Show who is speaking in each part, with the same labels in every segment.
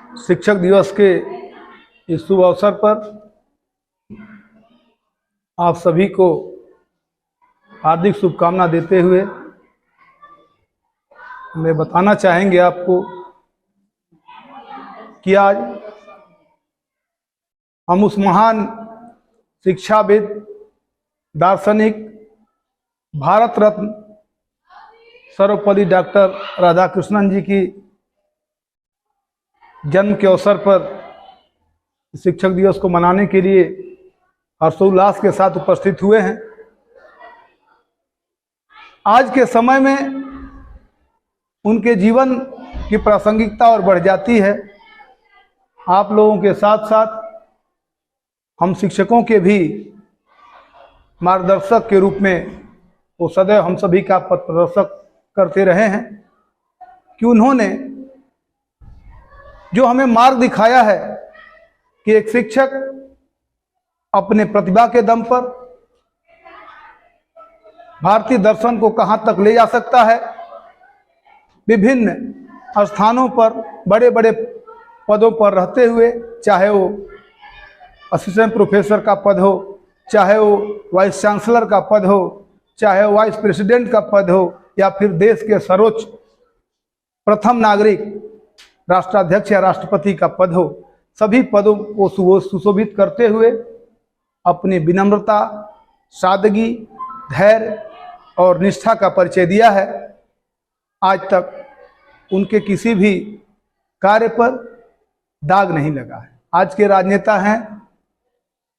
Speaker 1: शिक्षक दिवस के इस शुभ अवसर पर आप सभी को हार्दिक शुभकामना देते हुए मैं बताना चाहेंगे आपको कि आज हम उस महान शिक्षाविद, दार्शनिक, भारत रत्न सर्वपल्ली डॉक्टर राधाकृष्णन जी की जन्म के अवसर पर शिक्षक दिवस को मनाने के लिए हर्षोल्लास के साथ उपस्थित हुए हैं। आज के समय में उनके जीवन की प्रासंगिकता और बढ़ जाती है। आप लोगों के साथ साथ हम शिक्षकों के भी मार्गदर्शक के रूप में वो सदैव हम सभी का पथ प्रदर्शक करते रहे हैं कि उन्होंने जो हमें मार्ग दिखाया है कि एक शिक्षक अपने प्रतिभा के दम पर भारतीय दर्शन को कहां तक ले जा सकता है। विभिन्न स्थानों पर बड़े बड़े पदों पर रहते हुए, चाहे वो असिस्टेंट प्रोफेसर का पद हो, चाहे वो वाइस चांसलर का पद हो, चाहे वो वाइस प्रेसिडेंट का पद हो, या फिर देश के सर्वोच्च प्रथम नागरिक राष्ट्राध्यक्ष या राष्ट्रपति का पद हो, सभी पदों को सुशोभित करते हुए अपनी विनम्रता, सादगी, धैर्य और निष्ठा का परिचय दिया है। आज तक उनके किसी भी कार्य पर दाग नहीं लगा है। आज के राजनेता हैं,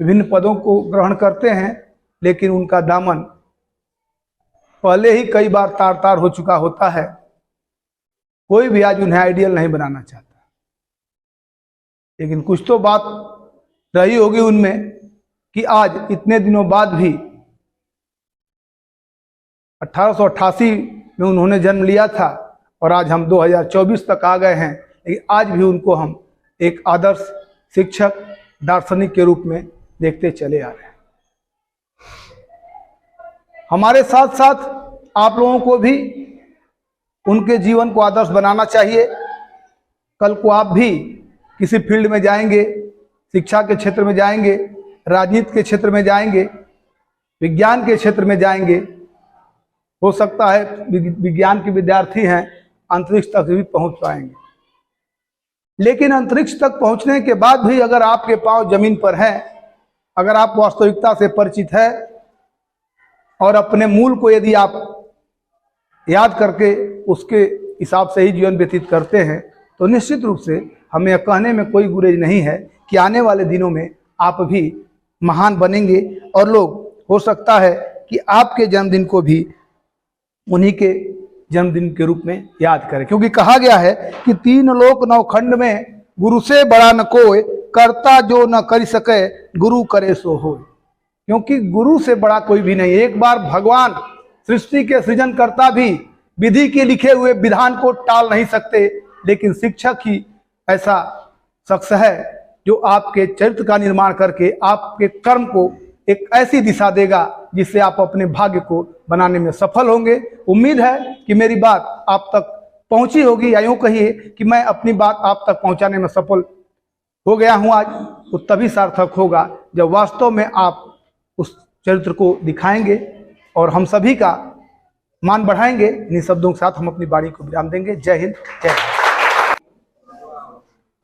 Speaker 1: विभिन्न पदों को ग्रहण करते हैं, लेकिन उनका दामन पहले ही कई बार तार तार हो चुका होता है। कोई भी आज उन्हें आइडियल नहीं बनाना चाहता, लेकिन कुछ तो बात रही होगी उनमें कि आज इतने दिनों बाद भी 1888 में उन्होंने जन्म लिया था और आज हम 2024 तक आ गए हैं, लेकिन आज भी उनको हम एक आदर्श शिक्षक, दार्शनिक के रूप में देखते चले आ रहे हैं। हमारे साथ साथ आप लोगों को भी उनके जीवन को आदर्श बनाना चाहिए। कल को आप भी किसी फील्ड में जाएंगे, शिक्षा के क्षेत्र में जाएंगे, राजनीति के क्षेत्र में जाएंगे, विज्ञान के क्षेत्र में जाएंगे, हो सकता है विज्ञान के विद्यार्थी हैं, अंतरिक्ष तक भी पहुंच पाएंगे। लेकिन अंतरिक्ष तक पहुंचने के बाद भी अगर आपके पांव जमीन पर हैं, अगर आप वास्तविकता से परिचित है और अपने मूल को यदि आप याद करके उसके हिसाब से ही जीवन व्यतीत करते हैं, तो निश्चित रूप से हमें कहने में कोई गुरेज नहीं है कि आने वाले दिनों में आप भी महान बनेंगे और लोग हो सकता है कि आपके जन्मदिन को भी उन्हीं के जन्मदिन के रूप में याद करें। क्योंकि कहा गया है कि 3 लोक 9 खंड में गुरु से बड़ा न कोई, करता जो न कर सके गुरु करे सो होय। क्योंकि गुरु से बड़ा कोई भी नहीं। एक बार भगवान सृष्टि के सृजनकर्ता भी विधि के लिखे हुए विधान को टाल नहीं सकते, लेकिन शिक्षक ही ऐसा शख्स है जो आपके चरित्र का निर्माण करके आपके कर्म को एक ऐसी दिशा देगा जिससे आप अपने भाग्य को बनाने में सफल होंगे। उम्मीद है कि मेरी बात आप तक पहुंची होगी, या यूं कहिए कि मैं अपनी बात आप तक पहुंचाने में सफल हो गया हूं आज। वो तभी सार्थक होगा जब वास्तव में आप उस चरित्र को दिखाएंगे और हम सभी का मान बढ़ाएंगे। इन शब्दों के साथ हम अपनी वाणी को विराम देंगे। जय हिंद, जय हिंद।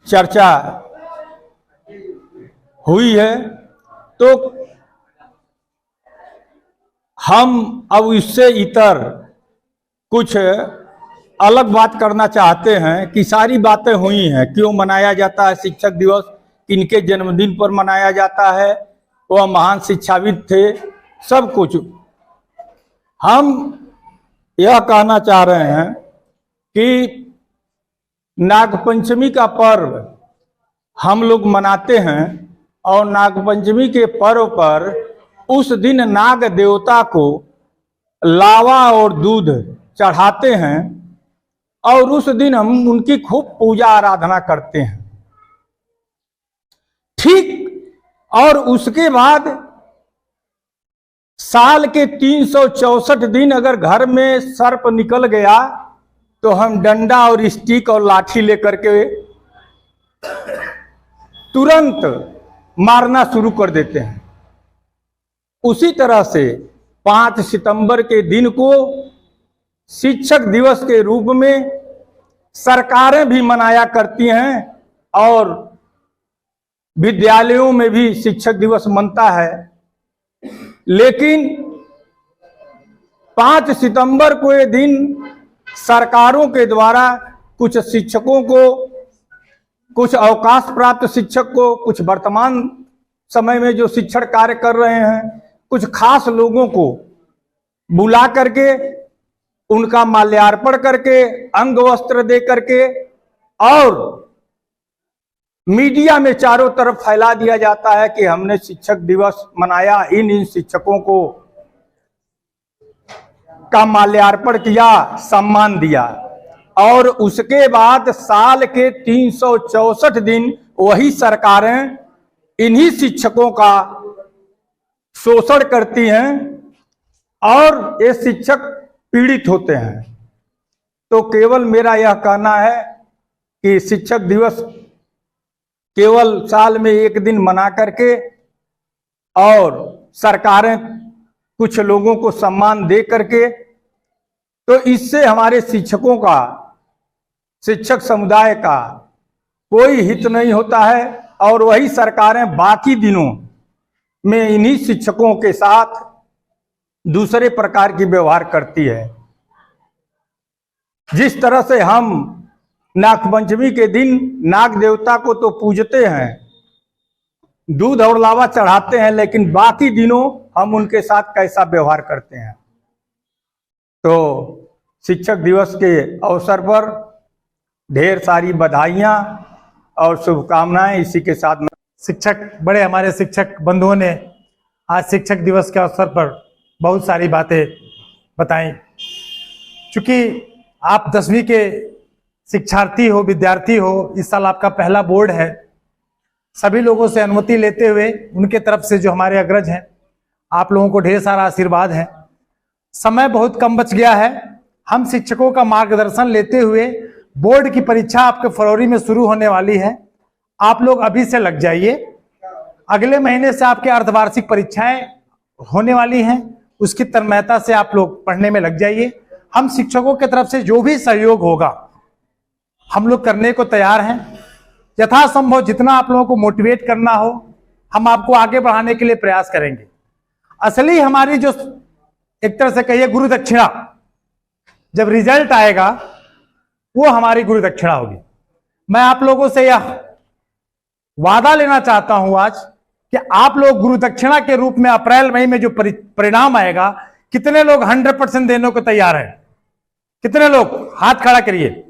Speaker 2: चर्चा हुई है तो हम अब इससे इतर कुछ अलग बात करना चाहते हैं कि सारी बातें हुई हैं, क्यों मनाया जाता है शिक्षक दिवस, किनके जन्मदिन पर मनाया जाता है, वह महान शिक्षाविद थे, सब कुछ। हम यह कहना चाह रहे हैं कि नागपंचमी का पर्व हम लोग मनाते हैं और नागपंचमी के पर्व पर उस दिन नाग देवता को लावा और दूध चढ़ाते हैं और उस दिन हम उनकी खूब पूजा आराधना करते हैं। ठीक, और उसके बाद साल के 364 दिन अगर घर में सर्प निकल गया तो हम डंडा और स्टिक और लाठी लेकर के तुरंत मारना शुरू कर देते हैं। उसी तरह से 5 सितंबर के दिन को शिक्षक दिवस के रूप में सरकारें भी मनाया करती हैं और विद्यालयों में भी शिक्षक दिवस मनता है। लेकिन 5 सितंबर को ये दिन सरकारों के द्वारा कुछ शिक्षकों को, कुछ अवकाश प्राप्त शिक्षक को, कुछ वर्तमान समय में जो शिक्षण कार्य कर रहे हैं, कुछ खास लोगों को बुला करके उनका माल्यार्पण करके, अंग वस्त्र दे करके और मीडिया में चारों तरफ फैला दिया जाता है कि हमने शिक्षक दिवस मनाया, इन शिक्षकों को का माल्यार्पण किया, सम्मान दिया। और उसके बाद साल के 364 दिन वही सरकारें इन्हीं शिक्षकों का शोषण करती हैं और ये शिक्षक पीड़ित होते हैं। तो केवल मेरा यह कहना है कि शिक्षक दिवस केवल साल में एक दिन मना करके और सरकारें कुछ लोगों को सम्मान दे करके, तो इससे हमारे शिक्षकों का, शिक्षक समुदाय का कोई हित नहीं होता है। और वही सरकारें बाकी दिनों में इन्हीं शिक्षकों के साथ दूसरे प्रकार की व्यवहार करती है। जिस तरह से हम नागपंचमी के दिन नाग देवता को तो पूजते हैं, दूध और लावा चढ़ाते हैं, लेकिन बाकी दिनों हम उनके साथ कैसा व्यवहार करते हैं। तो शिक्षक दिवस के अवसर पर ढेर सारी बधाइयां और शुभकामनाएं इसी के साथ।
Speaker 3: शिक्षक, बड़े हमारे शिक्षक बंधुओं ने आज शिक्षक दिवस के अवसर पर बहुत सारी बातें बताई। चूंकि आप 10वीं के शिक्षार्थी हो, विद्यार्थी हो, इस साल आपका पहला बोर्ड है, सभी लोगों से अनुमति लेते हुए उनके तरफ से जो हमारे अग्रज हैं, आप लोगों को ढेर सारा आशीर्वाद है। समय बहुत कम बच गया है। हम शिक्षकों का मार्गदर्शन लेते हुए बोर्ड की परीक्षा आपके फरवरी में शुरू होने वाली है। आप लोग अभी से लग जाइए। अगले महीने से आपके अर्धवार्षिक परीक्षाएं होने वाली हैं, उसकी तन्मयता से आप लोग पढ़ने में लग जाइए। हम शिक्षकों की तरफ से जो भी सहयोग होगा हम लोग करने को तैयार हैं। यथासंभव जितना आप लोगों को मोटिवेट करना हो, हम आपको आगे बढ़ाने के लिए प्रयास करेंगे। असली हमारी जो एक तरह से कहिए गुरु दक्षिणा, जब रिजल्ट आएगा वो हमारी गुरु दक्षिणा होगी। मैं आप लोगों से यह वादा लेना चाहता हूं आज कि आप लोग गुरु दक्षिणा के रूप में अप्रैल मई में जो परिणाम आएगा, कितने लोग 100% देने को तैयार हैं? कितने लोग हाथ खड़ा करिए।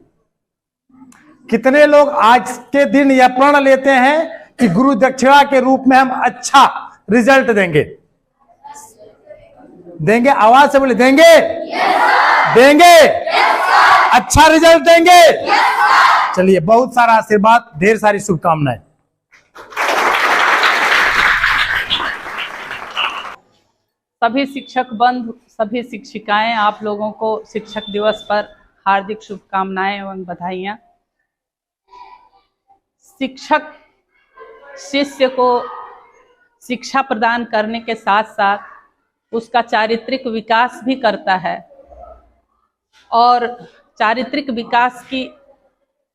Speaker 3: कितने लोग आज के दिन यह प्रण लेते हैं कि गुरु दक्षिणा के रूप में हम अच्छा रिजल्ट देंगे? देंगे? आवाज से बोले, देंगे? देंगे? अच्छा रिजल्ट देंगे? चलिए, बहुत सारा आशीर्वाद, ढेर सारी शुभकामनाएं।
Speaker 4: सभी शिक्षक बंधु, सभी शिक्षिकाएं, आप लोगों को शिक्षक दिवस पर हार्दिक शुभकामनाएं एवं बधाइयां। शिक्षक शिष्य को शिक्षा प्रदान करने के साथ साथ उसका चारित्रिक विकास भी करता है, और चारित्रिक विकास की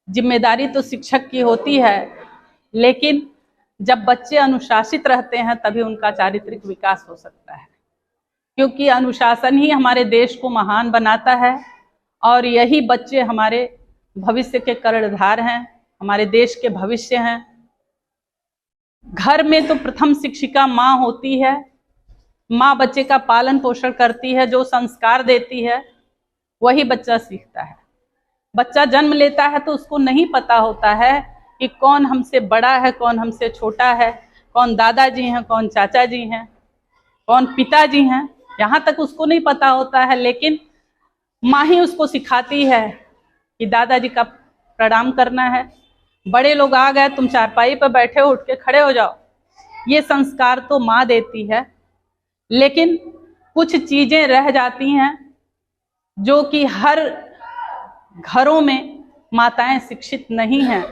Speaker 4: जिम्मेदारी तो शिक्षक की होती है, लेकिन जब बच्चे अनुशासित रहते हैं तभी उनका चारित्रिक विकास हो सकता है, क्योंकि अनुशासन ही हमारे देश को महान बनाता है और यही बच्चे हमारे भविष्य के कर्णधार हैं, हमारे देश के भविष्य हैं। घर में तो प्रथम शिक्षिका माँ होती है। माँ बच्चे का पालन पोषण करती है, जो संस्कार देती है वही बच्चा सीखता है। बच्चा जन्म लेता है तो उसको नहीं पता होता है कि कौन हमसे बड़ा है, कौन हमसे छोटा है, कौन दादाजी हैं, कौन चाचा जी हैं, कौन पिताजी हैं, यहाँ तक उसको नहीं पता होता है। लेकिन माँ ही उसको सिखाती है कि दादाजी का प्रणाम करना है, बड़े लोग आ गए, तुम चारपाई पर बैठे हो, उठ के खड़े हो जाओ। ये संस्कार तो माँ देती है, लेकिन कुछ चीजें रह जाती हैं जो कि हर घरों में माताएं शिक्षित नहीं हैं।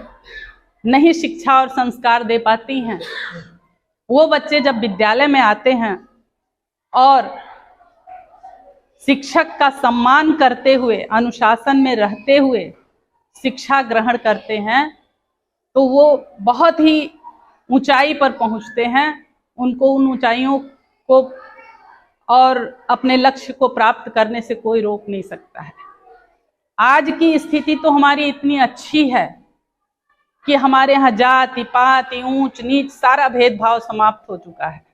Speaker 4: नहीं शिक्षा और संस्कार दे पाती हैं, वो बच्चे जब विद्यालय में आते हैं और शिक्षक का सम्मान करते हुए, अनुशासन में रहते हुए शिक्षा ग्रहण करते हैं, तो वो बहुत ही ऊंचाई पर पहुंचते हैं। उनको उन ऊंचाइयों को और अपने लक्ष्य को प्राप्त करने से कोई रोक नहीं सकता है। आज की स्थिति तो हमारी इतनी अच्छी है कि हमारे यहाँ जाति पाति ऊंच नीच सारा भेदभाव समाप्त हो चुका है।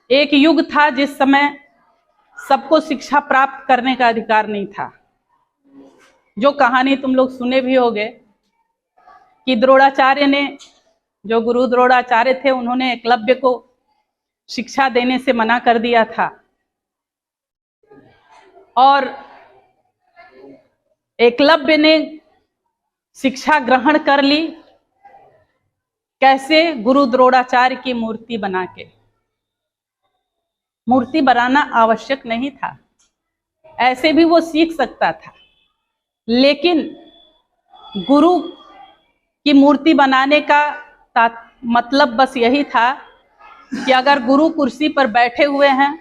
Speaker 4: एक युग था जिस समय सबको शिक्षा प्राप्त करने का अधिकार नहीं था। जो कहानी तुम लोग सुने भी होगे कि द्रोणाचार्य ने, जो गुरु द्रोणाचार्य थे, उन्होंने एकलव्य को शिक्षा देने से मना कर दिया था और एकलव्य ने शिक्षा ग्रहण कर ली। कैसे? गुरु द्रोणाचार्य की मूर्ति बना के। मूर्ति बनाना आवश्यक नहीं था, ऐसे भी वो सीख सकता था, लेकिन गुरु की मूर्ति बनाने का मतलब बस यही था कि अगर गुरु कुर्सी पर बैठे हुए हैं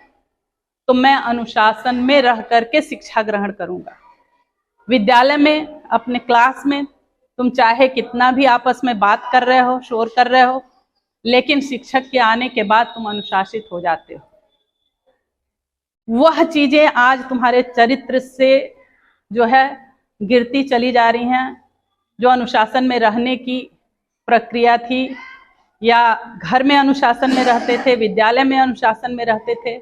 Speaker 4: तो मैं अनुशासन में रह करके शिक्षा ग्रहण करूंगा। विद्यालय में, अपने क्लास में तुम चाहे कितना भी आपस में बात कर रहे हो, शोर कर रहे हो, लेकिन शिक्षक के आने के बाद तुम अनुशासित हो जाते हो। वह चीजें आज तुम्हारे चरित्र से जो है गिरती चली जा रही हैं। जो अनुशासन में रहने की प्रक्रिया थी, या घर में अनुशासन में रहते थे, विद्यालय में अनुशासन में रहते थे,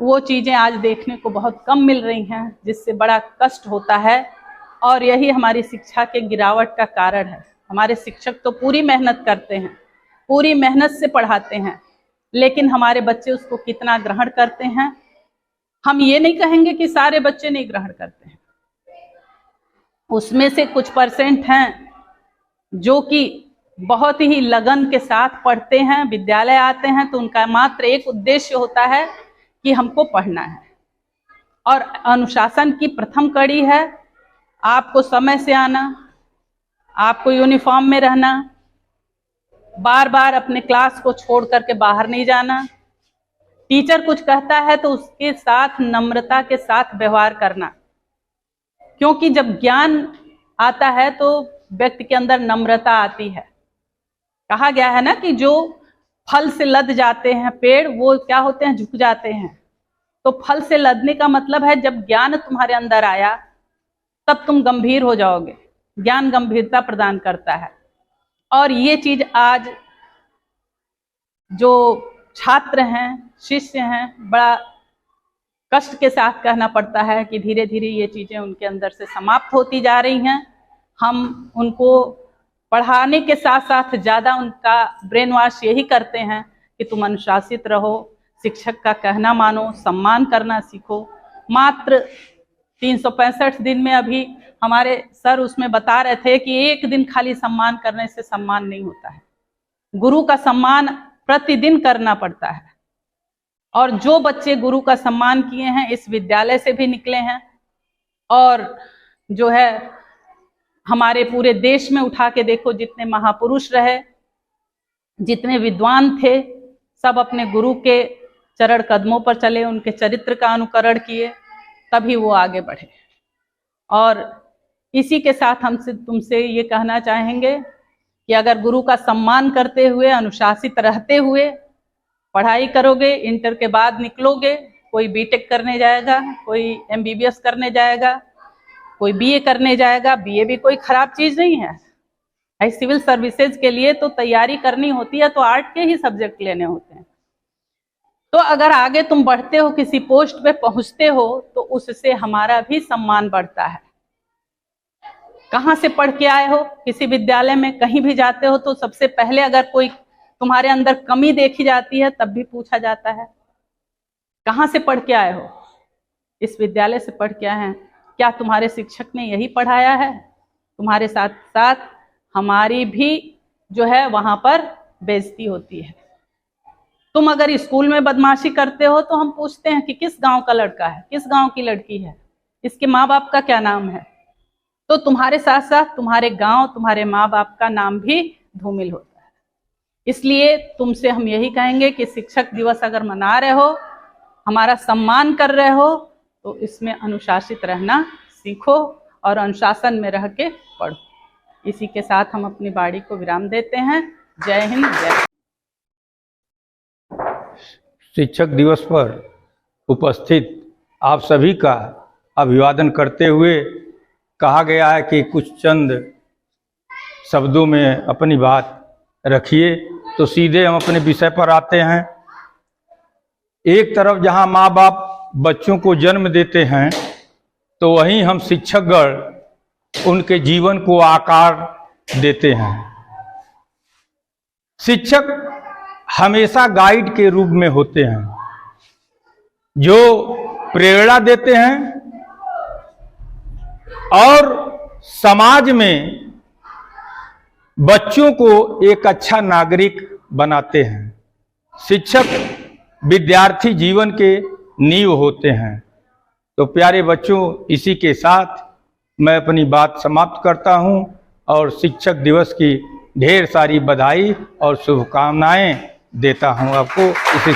Speaker 4: वो चीजें आज देखने को बहुत कम मिल रही हैं, जिससे बड़ा कष्ट होता है। और यही हमारी शिक्षा के गिरावट का कारण है। हमारे शिक्षक तो पूरी मेहनत करते हैं, पूरी मेहनत से पढ़ाते हैं, लेकिन हमारे बच्चे उसको कितना ग्रहण करते हैं, हम ये नहीं कहेंगे कि सारे बच्चे नहीं ग्रहण करते हैं। उसमें से कुछ परसेंट हैं जो कि बहुत ही लगन के साथ पढ़ते हैं, विद्यालय आते हैं तो उनका मात्र एक उद्देश्य होता है कि हमको पढ़ना है। और अनुशासन की प्रथम कड़ी है आपको समय से आना, आपको यूनिफॉर्म में रहना, बार बार अपने क्लास को छोड़ करके बाहर नहीं जाना, टीचर कुछ कहता है तो उसके साथ नम्रता के साथ व्यवहार करना, क्योंकि जब ज्ञान आता है तो व्यक्ति के अंदर नम्रता आती है। कहा गया है ना कि जो फल से लद जाते हैं पेड़, वो क्या होते हैं? झुक जाते हैं। तो फल से लदने का मतलब है जब ज्ञान तुम्हारे अंदर आया तब तुम गंभीर हो जाओगे। ज्ञान गंभीरता प्रदान करता है। और ये चीज आज जो छात्र हैं, शिष्य हैं, बड़ा कष्ट के साथ कहना पड़ता है कि धीरे धीरे ये चीजें उनके अंदर से समाप्त होती जा रही हैं। हम उनको पढ़ाने के साथ साथ ज्यादा उनका ब्रेन वॉश यही करते हैं कि तुम अनुशासित रहो, शिक्षक का कहना मानो, सम्मान करना सीखो। मात्र 365 दिन में अभी हमारे सर उसमें बता रहे थे कि एक दिन खाली सम्मान करने से सम्मान नहीं होता है। गुरु का सम्मान प्रतिदिन करना पड़ता है। और जो बच्चे गुरु का सम्मान किए हैं, इस विद्यालय से भी निकले हैं, और जो है हमारे पूरे देश में उठा के देखो, जितने महापुरुष रहे, जितने विद्वान थे, सब अपने गुरु के चरण कदमों पर चले, उनके चरित्र का अनुकरण किए, तभी वो आगे बढ़े। और इसी के साथ हम तुमसे ये कहना चाहेंगे कि अगर गुरु का सम्मान करते हुए, अनुशासित रहते हुए पढ़ाई करोगे, इंटर के बाद निकलोगे, कोई बीटेक करने जाएगा, कोई एमबीबीएस करने जाएगा, कोई बीए करने जाएगा। बीए भी कोई खराब चीज नहीं है। सिविल सर्विसेज के लिए तो तैयारी करनी होती है तो आर्ट के ही सब्जेक्ट लेने होते हैं। तो अगर आगे तुम बढ़ते हो, किसी पोस्ट पे पहुंचते हो, तो उससे हमारा भी सम्मान बढ़ता है। कहाँ से पढ़ के आए हो, किसी विद्यालय में कहीं भी जाते हो तो सबसे पहले अगर कोई तुम्हारे अंदर कमी देखी जाती है तब भी पूछा जाता है कहाँ से पढ़ के आए हो? इस विद्यालय से पढ़ के आए हैं। क्या तुम्हारे शिक्षक ने यही पढ़ाया है? तुम्हारे साथ साथ हमारी भी जो है वहां पर बेइज्जती होती है। तुम अगर स्कूल में बदमाशी करते हो तो हम पूछते हैं कि किस गांव का लड़का है, किस गांव की लड़की है, इसके माँ बाप का क्या नाम है। तो तुम्हारे साथ साथ तुम्हारे गांव, तुम्हारे माँ बाप का नाम भी धूमिल होता है। इसलिए तुमसे हम यही कहेंगे कि शिक्षक दिवस अगर मना रहे हो, हमारा सम्मान कर रहे हो, तो इसमें अनुशासित रहना सीखो और अनुशासन में रह के पढ़ो। इसी के साथ हम अपनी वाणी को विराम देते हैं। जय हिंद, जय।
Speaker 2: शिक्षक दिवस पर उपस्थित आप सभी का अभिवादन करते हुए कहा गया है कि कुछ चंद शब्दों में अपनी बात रखिए, तो सीधे हम अपने विषय पर आते हैं। एक तरफ जहां माँ बाप बच्चों को जन्म देते हैं, तो वहीं हम शिक्षकगण उनके जीवन को आकार देते हैं। शिक्षक हमेशा गाइड के रूप में होते हैं, जो प्रेरणा देते हैं और समाज में बच्चों को एक अच्छा नागरिक बनाते हैं। शिक्षक विद्यार्थी जीवन के नींव होते हैं। तो प्यारे बच्चों, इसी के साथ मैं अपनी बात समाप्त करता हूं और शिक्षक दिवस की ढेर सारी बधाई और शुभकामनाएं देता हूं आपको। इसी